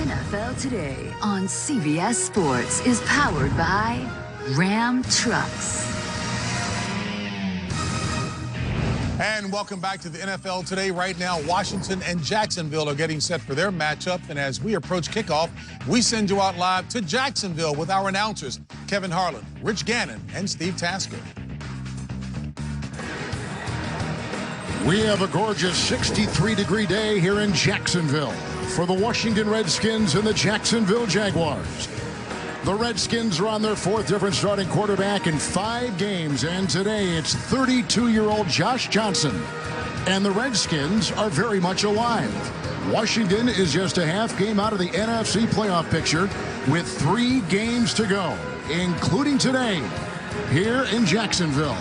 NFL Today on CBS Sports is powered by Ram Trucks. And welcome back to the NFL Today. Right now, Washington and Jacksonville are getting set for their matchup. And as we approach kickoff, we send you out live to Jacksonville with our announcers, Kevin Harlan, Rich Gannon, and Steve Tasker. We have a gorgeous 63-degree day here in Jacksonville for the Washington Redskins and the Jacksonville Jaguars. The Redskins are on their fourth different starting quarterback in 5 games, and today it's 32-year-old Josh Johnson. And the Redskins are very much alive. Washington is just a half game out of the NFC playoff picture with 3 games to go, including today here in Jacksonville.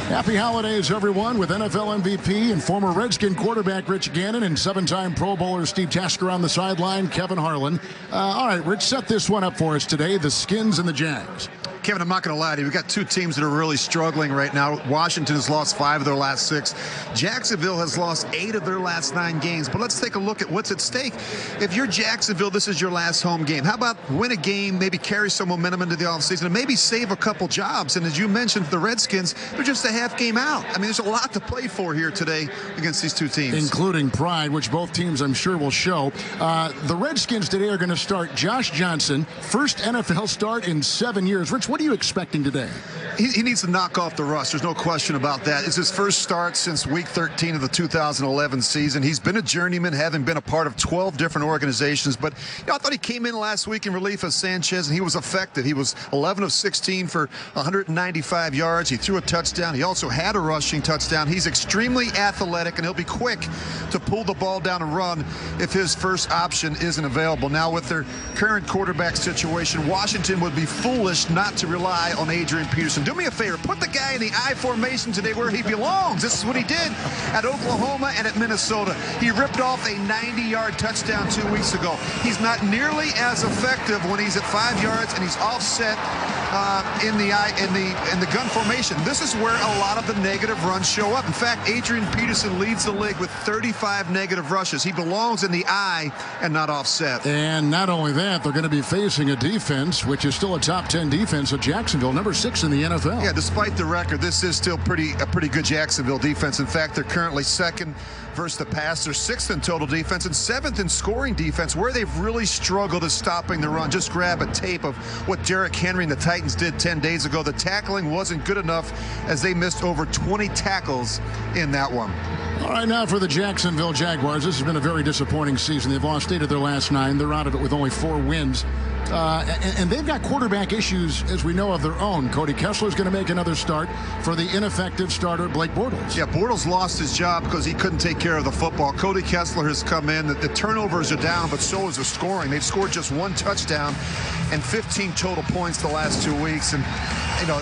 Happy holidays, everyone, with NFL MVP and former Redskin quarterback Rich Gannon and 7-time Pro Bowler Steve Tasker on the sideline, Kevin Harlan. All right, Rich, set this one up for us today, the Skins and the Jags. Kevin, I'm not going to lie to you. We've got 2 teams that are really struggling right now. Washington has lost 5 of their last 6. Jacksonville has lost 8 of their last 9 games. But let's take a look at what's at stake. If you're Jacksonville, this is your last home game. How about win a game, maybe carry some momentum into the offseason, and maybe save a couple jobs? And as you mentioned, the Redskins, they're just a half game out. I mean, there's a lot to play for here today against these 2 teams. Including pride, which both teams, I'm sure, will show. The Redskins today are going to start Josh Johnson, first NFL start in 7 years. Rich, what are you expecting today? He needs to knock off the rust. There's no question about that. It's his first start since week 13 of the 2011 season. He's been a journeyman, having been a part of 12 different organizations. But I thought he came in last week in relief of Sanchez, and he was effective. He was 11 of 16 for 195 yards. He threw a touchdown. He also had a rushing touchdown. He's extremely athletic, and he'll be quick to pull the ball down and run if his first option isn't available. Now, with their current quarterback situation, Washington would be foolish not to rely on Adrian Peterson. Do me a favor, put the guy in the I formation today where he belongs. This is what he did at Oklahoma and at Minnesota. He ripped off a 90-yard touchdown 2 weeks ago. He's not nearly as effective when he's at 5 yards and he's offset in the gun formation. This is where a lot of the negative runs show up. In fact, Adrian Peterson leads the league with 35 negative rushes. He belongs in the I and not offset. And not only that, they're going to be facing a defense which is still a top 10 defense of Jacksonville, number 6 in the NFL. Yeah, despite the record, this is still a pretty good Jacksonville defense. In fact, they're currently 2nd versus the pass. They're 6th in total defense and 7th in scoring defense. Where they've really struggled is stopping the run. Just grab a tape of what Derrick Henry and the Titans did 10 days ago. The tackling wasn't good enough as they missed over 20 tackles in that one. All right, now for the Jacksonville Jaguars. This has been a very disappointing season. They've lost 8 of their last 9. They're out of it with only 4 wins. And they've got quarterback issues, as we know, of their own. Cody Kessler's going to make another start for the ineffective starter, Blake Bortles. Yeah, Bortles lost his job because he couldn't take care of the football. Cody Kessler has come in. The turnovers are down, but so is the scoring. They've scored just 1 touchdown and 15 total points the last 2 weeks. And,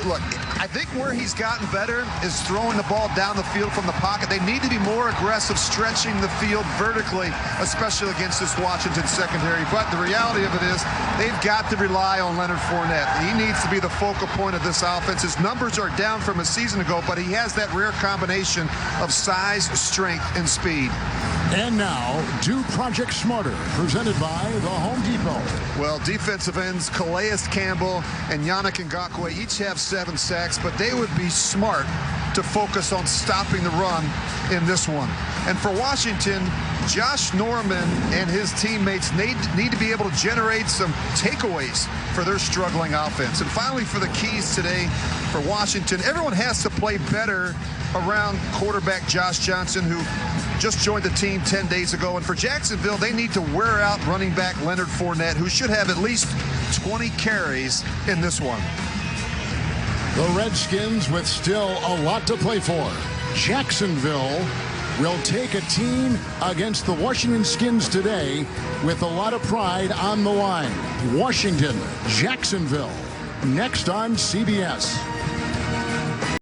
look, I think where he's gotten better is throwing the ball down the field from the pocket. They need to be more aggressive, stretching the field vertically, especially against this Washington secondary. But the reality of it is they've got to rely on Leonard Fournette. He needs to be the focal point of this offense. His numbers are down from a season ago, but he has that rare combination of size, strength, and speed. And now, do Project Smarter, presented by the Home Depot. Well, defensive ends Calais Campbell and Yannick Ngakoue each have 7 sacks, but they would be smart to focus on stopping the run in this one. And for Washington, Josh Norman and his teammates need to be able to generate some takeaways for their struggling offense. And finally, for the keys today for Washington, everyone has to play better around quarterback Josh Johnson, who just joined the team 10 days ago. And for Jacksonville, they need to wear out running back Leonard Fournette, who should have at least 20 carries in this one. The Redskins with still a lot to play for. Jacksonville will take a team against the Washington Skins today with a lot of pride on the line. Washington, Jacksonville, next on CBS.